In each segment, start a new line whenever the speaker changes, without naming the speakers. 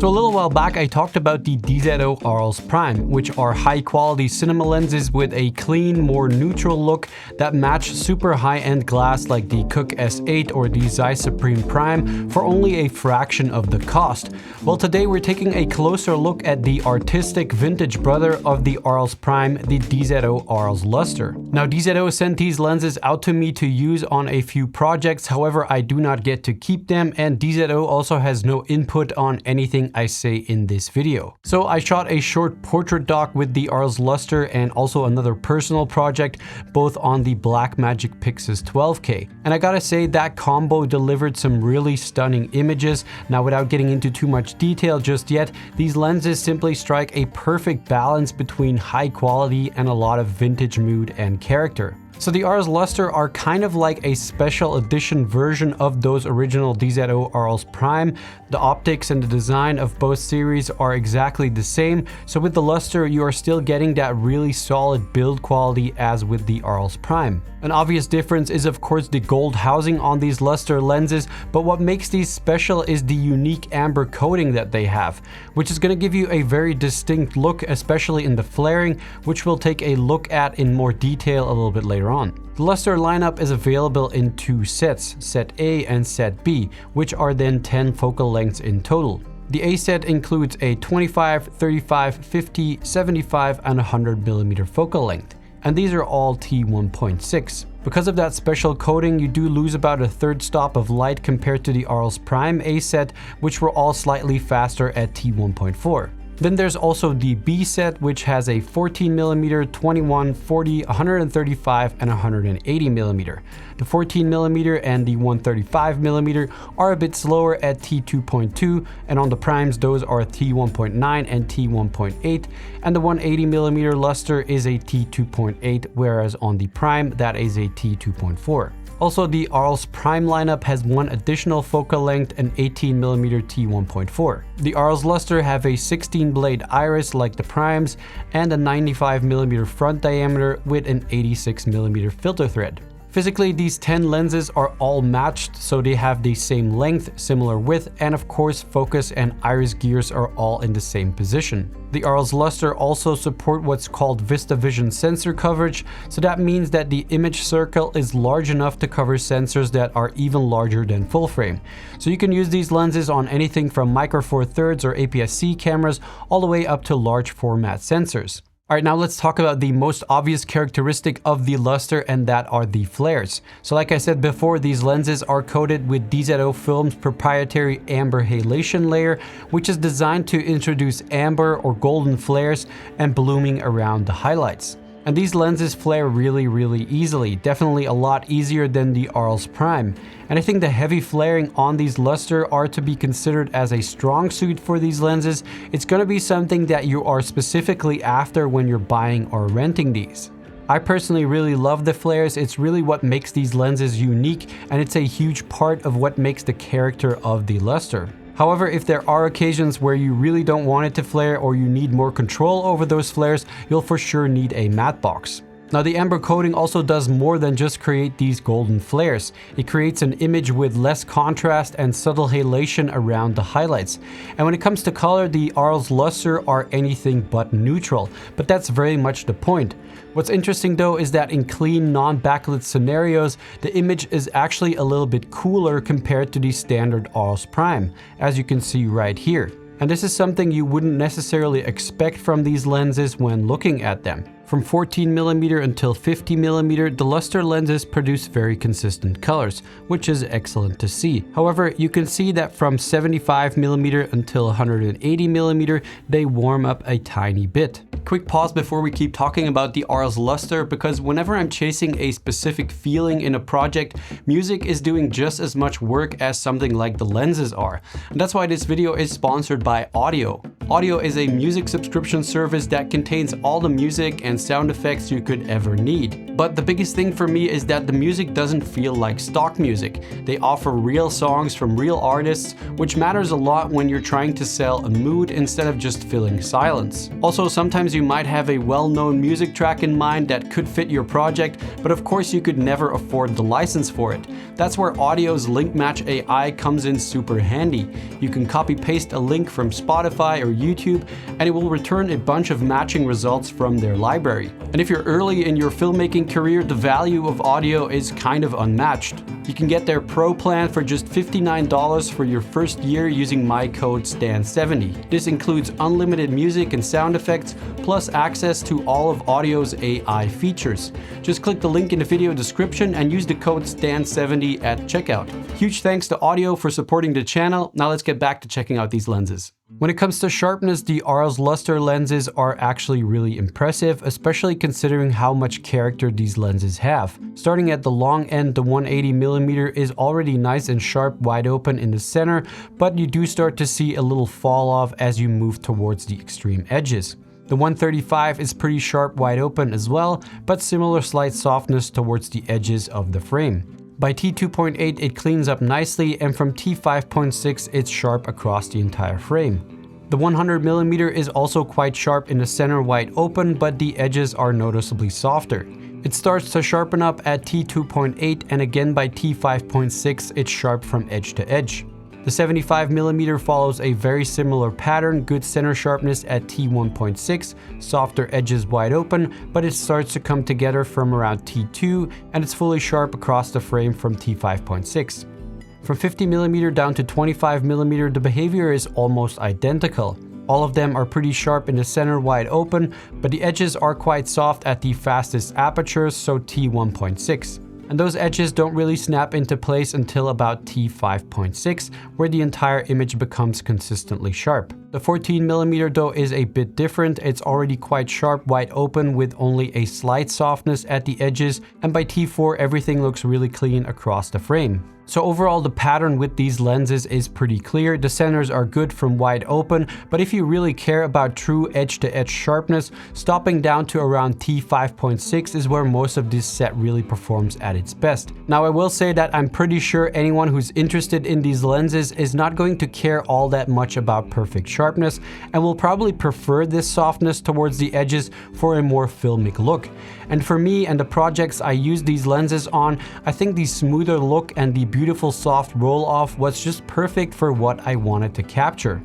So a little while back I talked about the DZO Arles Prime, which are high quality cinema lenses with a clean, more neutral look that match super high-end glass like the Cooke S8 or the Zeiss Supreme Prime for only a fraction of the cost. Well, today we're taking a closer look at the artistic vintage brother of the Arles Prime, the DZO Arles Lustre. Now DZO sent these lenses out to me to use on a few projects, however I do not get to keep them, and DZO also has no input on anything I say in this video. So I shot a short portrait doc with the Arles Lustre and also another personal project, both on the Blackmagic Pixus 12K. And I gotta say that combo delivered some really stunning images. Now without getting into too much detail just yet, these lenses simply strike a perfect balance between high quality and a lot of vintage mood and character. So the Arles Lustre are kind of like a special edition version of those original DZO Arles Prime. The optics and the design of both series are exactly the same, so with the Lustre you are still getting that really solid build quality as with the Arles Prime. An obvious difference is of course the gold housing on these Lustre lenses, but what makes these special is the unique amber coating that they have, which is going to give you a very distinct look, especially in the flaring, which we'll take a look at in more detail a little bit later on. The Lustre lineup is available in two sets, Set A and Set B, which are then 10 focal lengths in total. The A set includes a 25, 35, 50, 75 and 100mm focal length, and these are all T1.6. Because of that special coating, you do lose about a third stop of light compared to the Arles Prime A set, which were all slightly faster at T1.4. Then there's also the B set, which has a 14mm, 21, 40, 135 and 180mm. The 14mm and the 135mm are a bit slower at T2.2, and on the primes those are T1.9 and T1.8, and the 180mm Lustre is a T2.8, whereas on the prime that is a T2.4. Also, the Arles Prime lineup has one additional focal length, an 18mm T1.4. The Arles Lustre have a 16-blade iris like the primes and a 95mm front diameter with an 86mm filter thread. Physically, these 10 lenses are all matched, so they have the same length, similar width, and of course focus and iris gears are all in the same position. The Arles Lustre also support what's called Vista Vision sensor coverage, so that means that the image circle is large enough to cover sensors that are even larger than full frame. So you can use these lenses on anything from Micro Four Thirds or APS-C cameras all the way up to large format sensors. Alright, now let's talk about the most obvious characteristic of the Lustre, and that are the flares. So like I said before, these lenses are coated with DZOFILM's proprietary amber halation layer, which is designed to introduce amber or golden flares and blooming around the highlights. And these lenses flare really easily, definitely a lot easier than the Arles Prime. And I think the heavy flaring on these Lustre are to be considered as a strong suit for these lenses. It's going to be something that you are specifically after when you're buying or renting these. I personally really love the flares. It's really what makes these lenses unique, and it's a huge part of what makes the character of the Lustre. However, if there are occasions where you really don't want it to flare or you need more control over those flares, you'll for sure need a matte box. Now the amber coating also does more than just create these golden flares. It creates an image with less contrast and subtle halation around the highlights. And when it comes to color, the Arles Lustre are anything but neutral, but that's very much the point. What's interesting though is that in clean non-backlit scenarios, the image is actually a little bit cooler compared to the standard Arles Prime, as you can see right here. And this is something you wouldn't necessarily expect from these lenses when looking at them. From 14mm until 50mm, the Lustre lenses produce very consistent colors, which is excellent to see. However, you can see that from 75mm until 180mm, they warm up a tiny bit. Quick pause before we keep talking about the Arles Lustre, because whenever I'm chasing a specific feeling in a project, music is doing just as much work as something like the lenses are. And that's why this video is sponsored by Audiio. Audiio is a music subscription service that contains all the music and sound effects you could ever need. But the biggest thing for me is that the music doesn't feel like stock music. They offer real songs from real artists, which matters a lot when you're trying to sell a mood instead of just filling silence. Also, sometimes you might have a well-known music track in mind that could fit your project, but of course you could never afford the license for it. That's where Audio's link match AI comes in super handy. You can copy-paste a link from Spotify or YouTube, and it will return a bunch of matching results from their library. And if you're early in your filmmaking career, the value of Audiio is kind of unmatched. You can get their Pro plan for just $59 for your first year using my code STAN70. This includes unlimited music and sound effects, plus access to all of Audio's AI features. Just click the link in the video description and use the code STAN70 at checkout. Huge thanks to Audiio for supporting the channel. Now let's get back to checking out these lenses. When it comes to sharpness, the Arles Lustre lenses are actually really impressive, especially considering how much character these lenses have. Starting at the long end, the 180mm is already nice and sharp, wide open in the center, but you do start to see a little fall off as you move towards the extreme edges. The 135 is pretty sharp, wide open as well, but similar slight softness towards the edges of the frame. By T2.8 it cleans up nicely, and from T5.6 it's sharp across the entire frame. The 100mm is also quite sharp in the center, wide open, but the edges are noticeably softer. It starts to sharpen up at T2.8, and again by T5.6 it's sharp from edge to edge. The 75mm follows a very similar pattern, good center sharpness at T1.6, softer edges wide open, but it starts to come together from around T2, and it's fully sharp across the frame from T5.6. From 50mm down to 25mm, the behavior is almost identical. All of them are pretty sharp in the center, wide open, but the edges are quite soft at the fastest apertures, so T1.6. And those edges don't really snap into place until about T5.6, where the entire image becomes consistently sharp. The 14mm though is a bit different. It's already quite sharp, wide open, with only a slight softness at the edges, and by T4 everything looks really clean across the frame. So overall, the pattern with these lenses is pretty clear. The centers are good from wide open, but if you really care about true edge-to-edge sharpness, stopping down to around T5.6 is where most of this set really performs at its best. Now I will say that I'm pretty sure anyone who's interested in these lenses is not going to care all that much about perfect sharpness, and will probably prefer this softness towards the edges for a more filmic look. And for me and the projects I use these lenses on, I think the smoother look and the beautiful soft roll-off was just perfect for what I wanted to capture.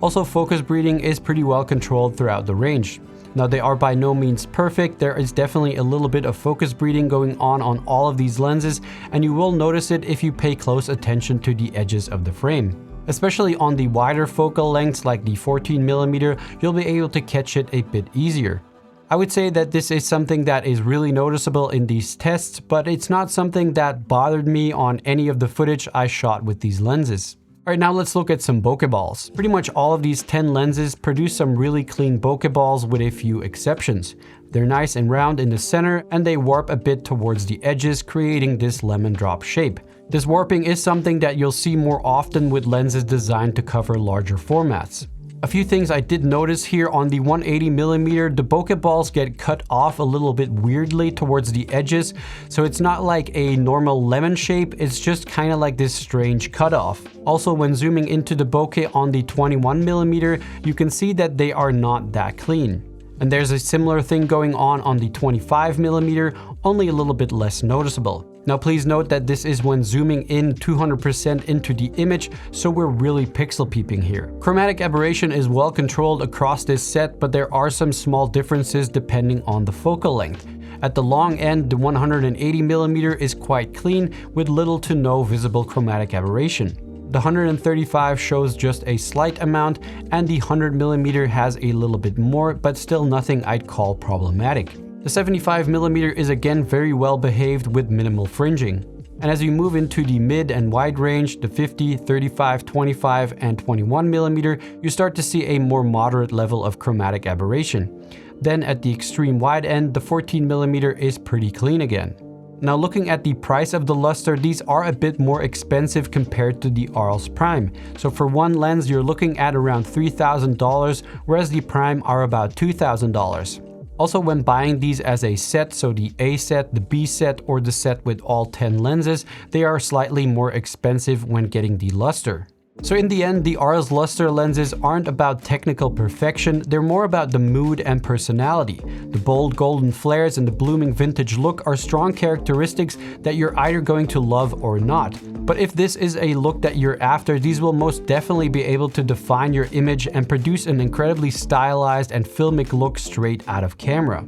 Also, focus breathing is pretty well controlled throughout the range. Now they are by no means perfect. There is definitely a little bit of focus breathing going on all of these lenses, and you will notice it if you pay close attention to the edges of the frame. Especially on the wider focal lengths like the 14mm, you'll be able to catch it a bit easier. I would say that this is something that is really noticeable in these tests, but it's not something that bothered me on any of the footage I shot with these lenses. Alright, now let's look at some bokeh balls. Pretty much all of these 10 lenses produce some really clean bokeh balls with a few exceptions. They're nice and round in the center, and they warp a bit towards the edges, creating this lemon drop shape. This warping is something that you'll see more often with lenses designed to cover larger formats. A few things I did notice here: on the 180mm, the bokeh balls get cut off a little bit weirdly towards the edges, so it's not like a normal lemon shape, it's just kind of like this strange cutoff. Also, when zooming into the bokeh on the 21mm, you can see that they are not that clean. And there's a similar thing going on the 25mm, only a little bit less noticeable. Now please note that this is when zooming in 200% into the image, so we're really pixel peeping here. Chromatic aberration is well controlled across this set, but there are some small differences depending on the focal length. At the long end, the 180mm is quite clean with little to no visible chromatic aberration. The 135 shows just a slight amount, and the 100mm has a little bit more, but still nothing I'd call problematic. The 75mm is again very well behaved with minimal fringing. And as you move into the mid and wide range, the 50, 35, 25, and 21mm, you start to see a more moderate level of chromatic aberration. Then at the extreme wide end, the 14mm is pretty clean again. Now looking at the price of the Lustre, these are a bit more expensive compared to the Arles Prime. So for one lens you're looking at around $3,000, whereas the Prime are about $2,000. Also, when buying these as a set, so the A set, the B set, or the set with all 10 lenses, they are slightly more expensive when getting the Lustre. So in the end, the Arles Lustre lenses aren't about technical perfection, they're more about the mood and personality. The bold golden flares and the blooming vintage look are strong characteristics that you're either going to love or not. But if this is a look that you're after, these will most definitely be able to define your image and produce an incredibly stylized and filmic look straight out of camera.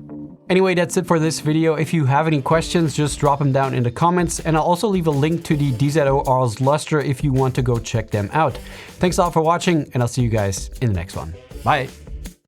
Anyway, that's it for this video. If you have any questions, just drop them down in the comments, and I'll also leave a link to the DZO Arles Lustre if you want to go check them out. Thanks a lot for watching, and I'll see you guys in the next one. Bye!